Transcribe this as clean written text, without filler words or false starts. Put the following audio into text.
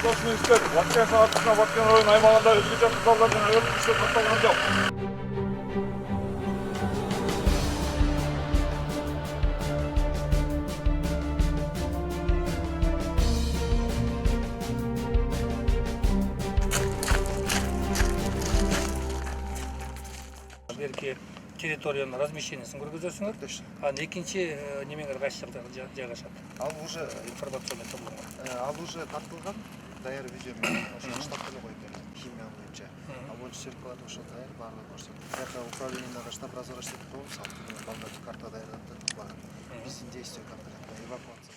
Ошону эскертип, Баткен саатына Баткен районунун аймагында өзгөчө кырдаалдар жана өрт күчтөр такталган жок. Берки территорияны размещениесин көргөзөсүңөр. Анан экинчи немеңер кайсы жакта жайгашат? Ал уже Информационный табло. ал уже тартылган, даяр видео менен ошо штаб эле коюп берген, химия боюнча. Ал боюнча серкалат ошо даяр баардыгы көрсөтүлөт. Бияка управлениедагы штаб разворачивать болуп, балдар карта даярдап турган. Биздин действие конкретно эвакуация.